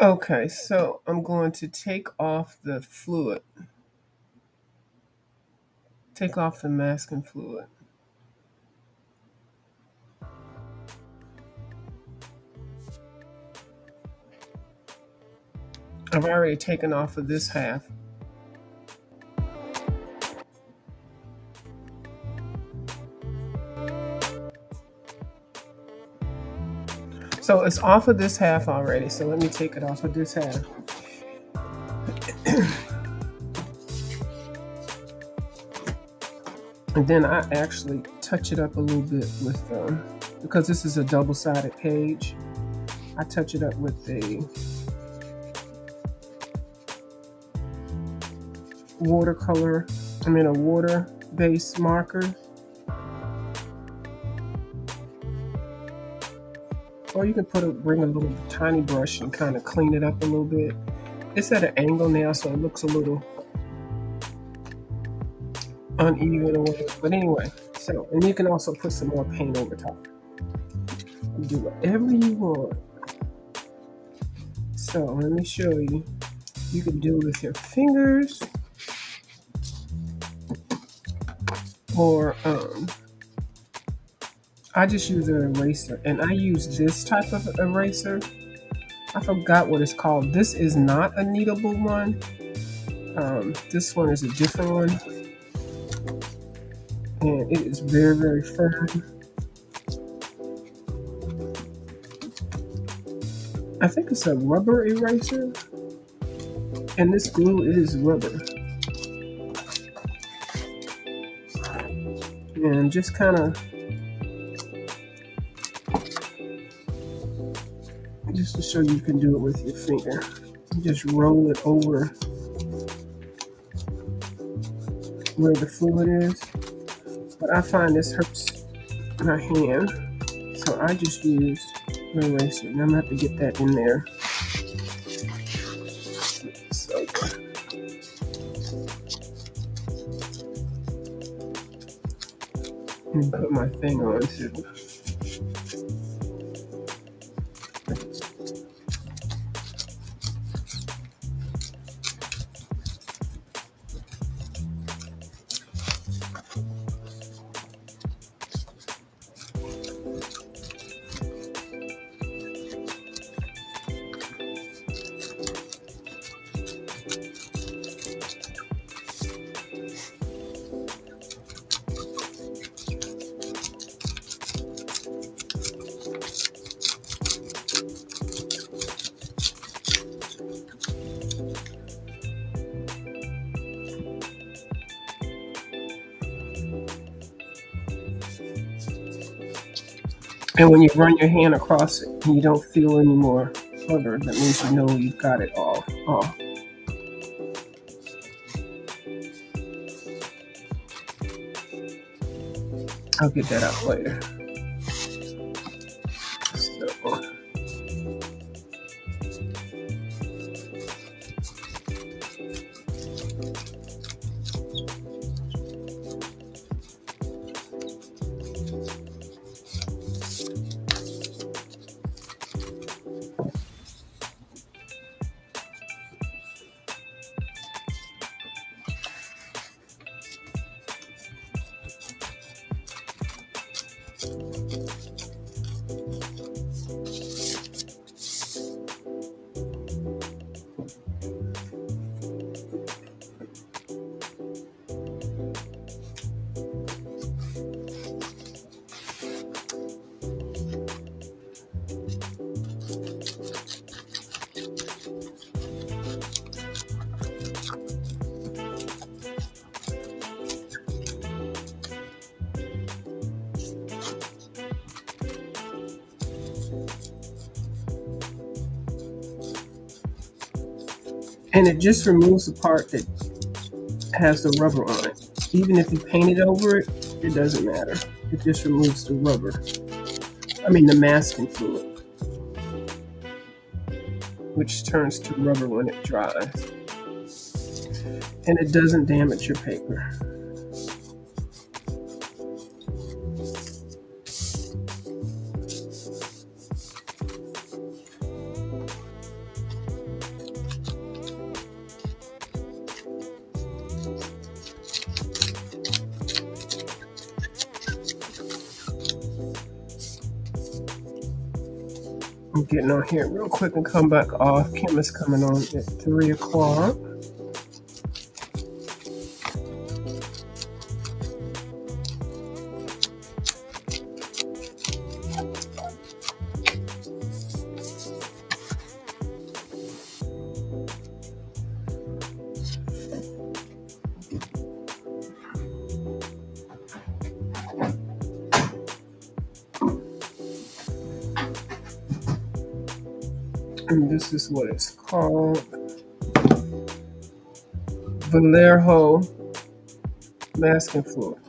Okay, so I'm going to take off the fluid, take off the masking fluid. I've already taken off of this half. So it's off of this half already. So let me take it off of this half. And then I actually touch it up a little bit with, because this is a double-sided page, I touch it up with a a water-based marker. Or you can bring a little tiny brush and kind of clean it up a little bit. It's at an angle now, so it looks a little uneven or whatever. But anyway, and you can also put some more paint over top. You do whatever you want. So let me show you. You can do it with your fingers, or I just use an eraser, and I use this type of eraser. I forgot what it's called. This is not a kneadable one. This one is a different one, and it is very, very firm. I think it's a rubber eraser, and this glue is rubber. And just kind of, just to show you can do it with your finger. You just roll it over where the fluid is. But I find this hurts my hand, so I just use an eraser. And I'm going to have to get that in there. So, and put my thing on too. And when you run your hand across it and you don't feel any more rubber, that means you know you've got it all off. I'll get that out later. So, and it just removes the part that has the rubber on it. Even if you paint it over it, it doesn't matter. It just removes the rubber. The masking fluid, which turns to rubber when it dries. And it doesn't damage your paper. I'm getting on here real quick and come back off. Kim is coming on at 3 o'clock. And this is what it's called. Vallejo masking fluid.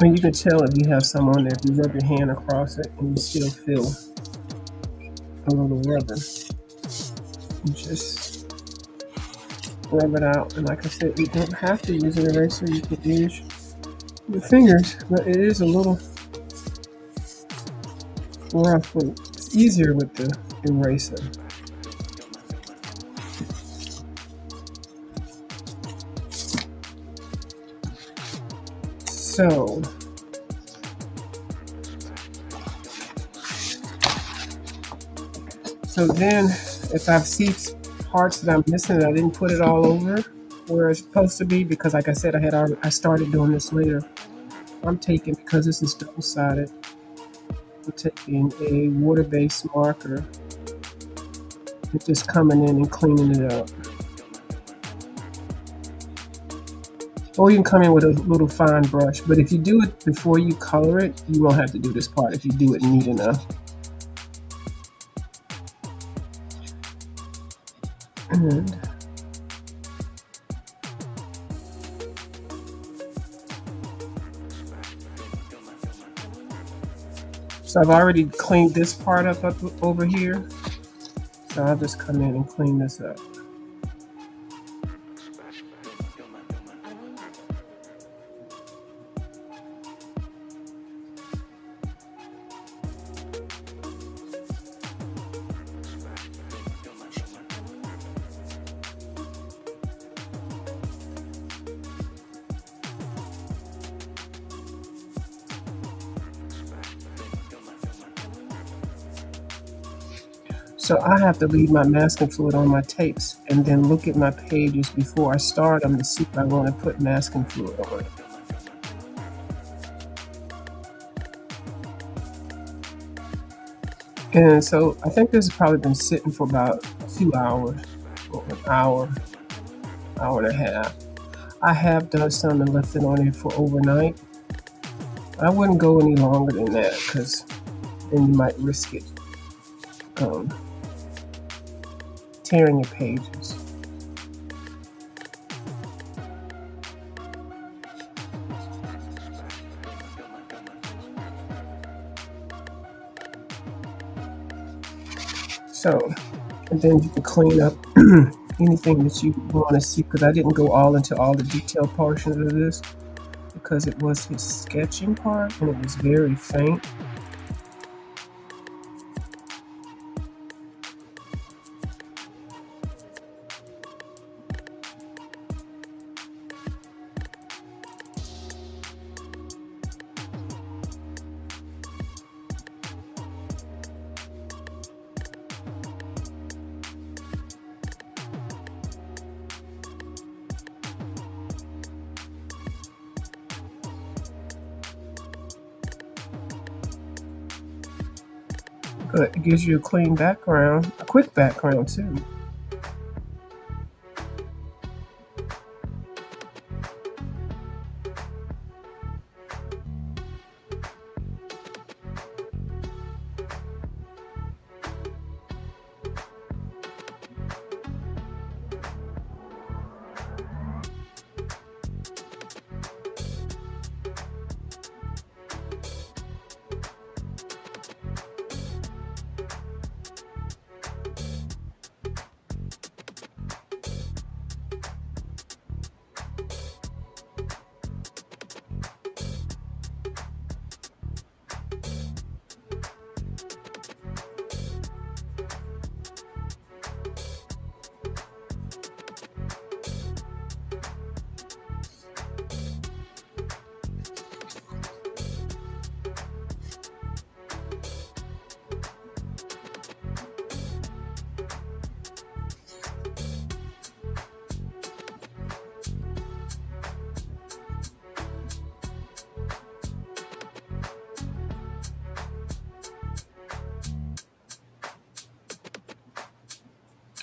And you can tell if you have some on there, if you rub your hand across it and you still feel a little rubber. You just rub it out. And like I said, you don't have to use an eraser. You can use your fingers, but it is a little rough. It's easier with the eraser. So then if I see parts that I'm missing that I didn't put it all over where it's supposed to be, because like I said, I started doing this later. I'm taking, because this is double-sided, I'm taking a water-based marker and just coming in and cleaning it up. Or you can come in with a little fine brush, but if you do it before you color it, you won't have to do this part if you do it neat enough. And so I've already cleaned this part up over here. So I'll just come in and clean this up. So I have to leave my masking fluid on my tapes and then look at my pages before I start them to see if I want to put masking fluid on it. And so I think this has probably been sitting for about 2 hours, or an hour, hour and a half. I have done some and left it on it for overnight. I wouldn't go any longer than that because then you might risk it um, tearing your pages. So, and then you can clean up anything that you want to see because I didn't go all into all the detailed portions of this because it was his sketching part and it was very faint. But it gives you a clean background, a quick background too.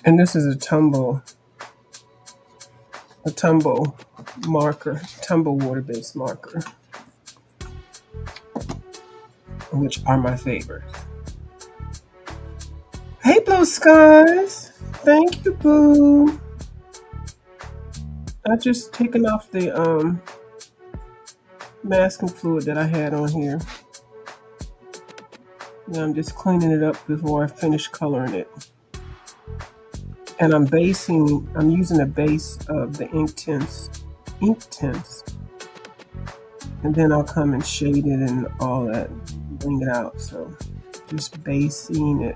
And this is a tumble marker, tumble water-based marker, which are my favorite. Hey, Blue Skies. Thank you, Boo. I just taken off the masking fluid that I had on here. Now I'm just cleaning it up before I finish coloring it. And I'm using a base of the ink tints. And then I'll come and shade it and all that, bring it out. So just basing it.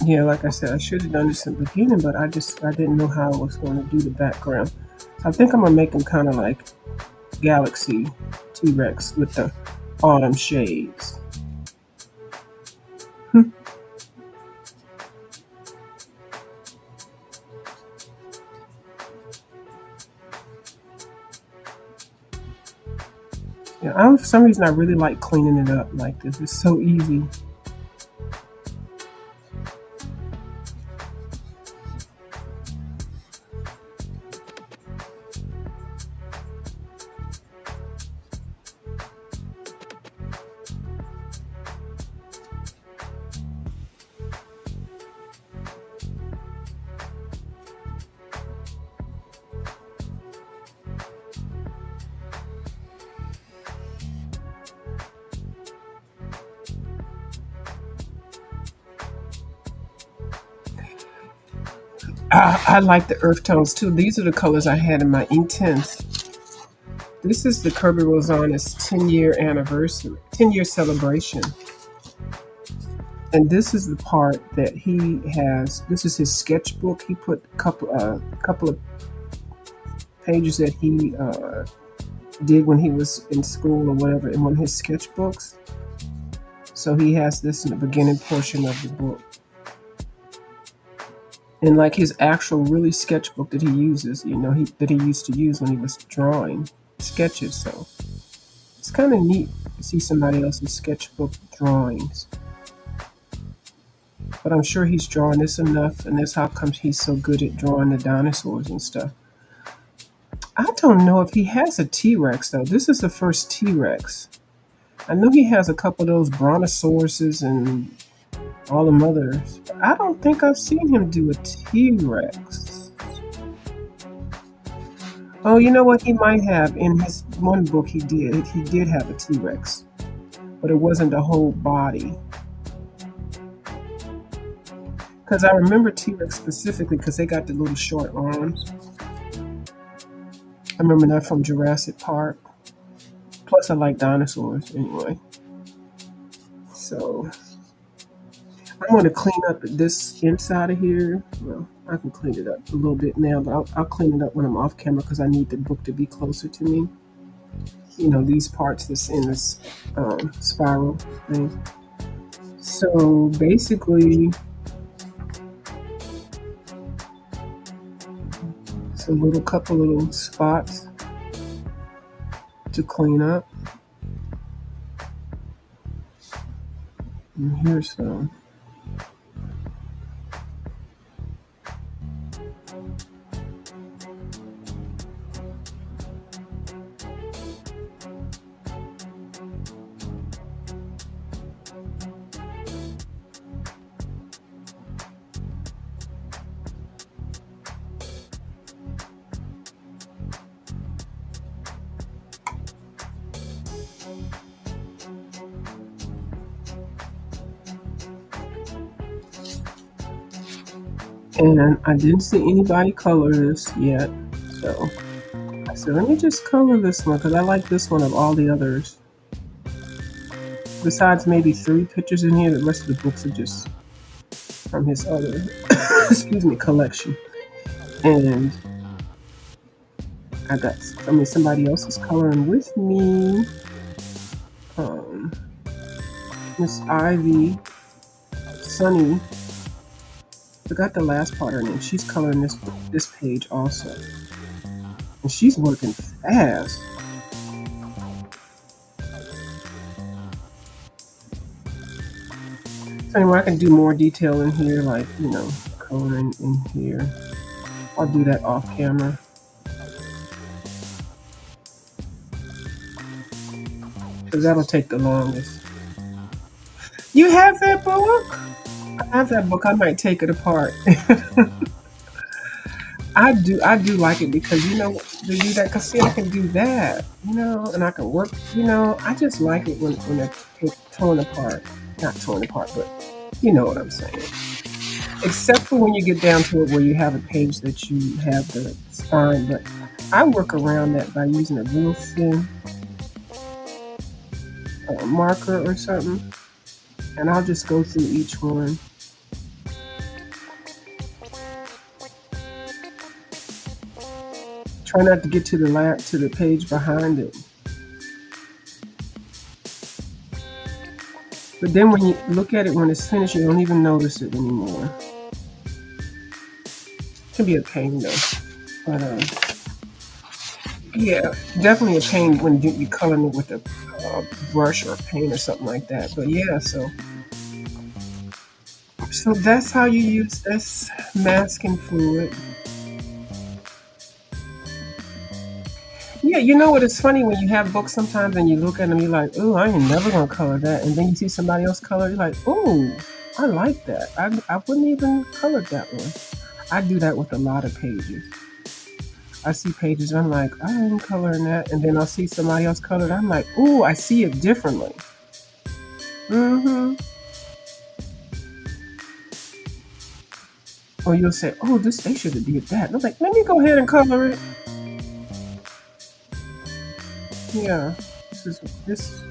Yeah, like I said, I should have done this in the beginning, but I didn't know how I was going to do the background. So I think I'm gonna make them kind of like Galaxy T-Rex with the autumn shades. Yeah, I don't, for some reason I really like cleaning it up like this. It's so easy. I like the earth tones too. These are the colors I had in my Intense. This is the Kerby Rosanes 10-year anniversary, 10-year celebration. And this is the part that he has. This is his sketchbook. He put a couple of pages that he did when he was in school or whatever in one of his sketchbooks. So he has this in the beginning portion of the book. And like his actual really sketchbook that he uses, that he used to use when he was drawing sketches. So it's kind of neat to see somebody else's sketchbook drawings. But I'm sure he's drawn this enough, and that's how come he's so good at drawing the dinosaurs and stuff. I don't know if he has a T-Rex though. This is the first T-Rex. I know he has a couple of those brontosauruses and all them others. But I don't think I've seen him do a T-Rex. Oh, you know what? He might have in his one book. He did. He did have a T-Rex, but it wasn't the whole body. Because I remember T-Rex specifically because they got the little short arms. I remember that from Jurassic Park. Plus, I like dinosaurs anyway. So, I'm going to clean up this inside of here. Well, I can clean it up a little bit now, but I'll clean it up when I'm off camera because I need the book to be closer to me. These parts that's in this spiral thing. So, basically, it's a couple little spots to clean up. And here's some. And I didn't see anybody color this yet. So I said, let me just color this one because I like this one of all the others. Besides maybe 3 pictures in here, the rest of the books are just from his other excuse me, collection. And I got somebody else is coloring with me. Miss Ivy, Sunny. Forgot the last part of her name. She's coloring this page also. And she's working fast. So anyway, I can do more detail in here, like, coloring in here. I'll do that off camera. Because that'll take the longest. You have that book? I have that book. I might take it apart. I do like it because to do that. Cause see, I can do that, and I can work. I just like it when they're torn apart. Not torn apart, but you know what I'm saying. Except for when you get down to it where you have a page that you have the spine, but I work around that by using a real thin marker or something, and I'll just go through each one. Try not to get to the page behind it. But then when you look at it when it's finished, you don't even notice it anymore. It can be a pain though. But Yeah, definitely a pain when you coloring it with a brush or a paint or something like that. But yeah, so that's how you use this masking fluid. Yeah, you know what? It's funny when you have books sometimes and you look at them, you're like, "Oh, I ain't never gonna color that," and then you see somebody else color, you're like, "Oh, I like that. I wouldn't even color that one." I do that with a lot of pages. I see pages, I'm like, I ain't coloring that, and then I'll see somebody else color it. I'm like, "Ooh, I see it differently." Mm-hmm. Or you'll say, "Oh, this they should have did that." And I'm like, "Let me go ahead and color it." Yeah, this is this.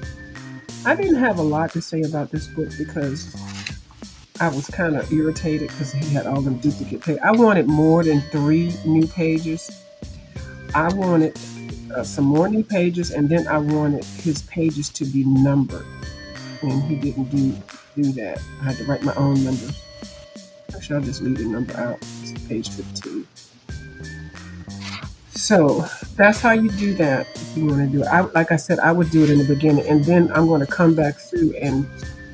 I didn't have a lot to say about this book because I was kind of irritated because he had all them duplicate pages. I wanted more than 3 new pages. I wanted some more new pages, and then I wanted his pages to be numbered, and he didn't do that. I had to write my own numbers. Actually, I'll just leave the number out. It's page 15. So that's how you do that if you want to do it. Like I said, I would do it in the beginning, and then I'm going to come back through and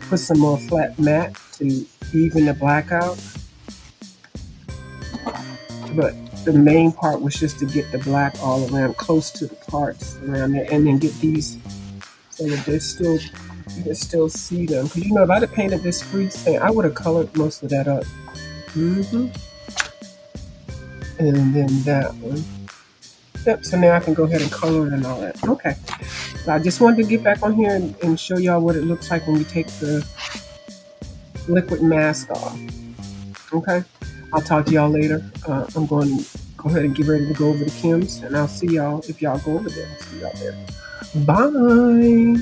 put some more flat matte to even the black out. But the main part was just to get the black all around, close to the parts around there, and then get these so that they're still you can still see them. Because you know, if I'd have painted this freeze thing, I would have colored most of that up. Hmm. And then that one. Yep. So now I can go ahead and color it and all that. Okay. So I just wanted to get back on here and show y'all what it looks like when you take the liquid mask off. Okay. I'll talk to y'all later. I'm going to go ahead and get ready to go over to Kim's, and I'll see y'all if y'all go over there. I'll see y'all there. Bye.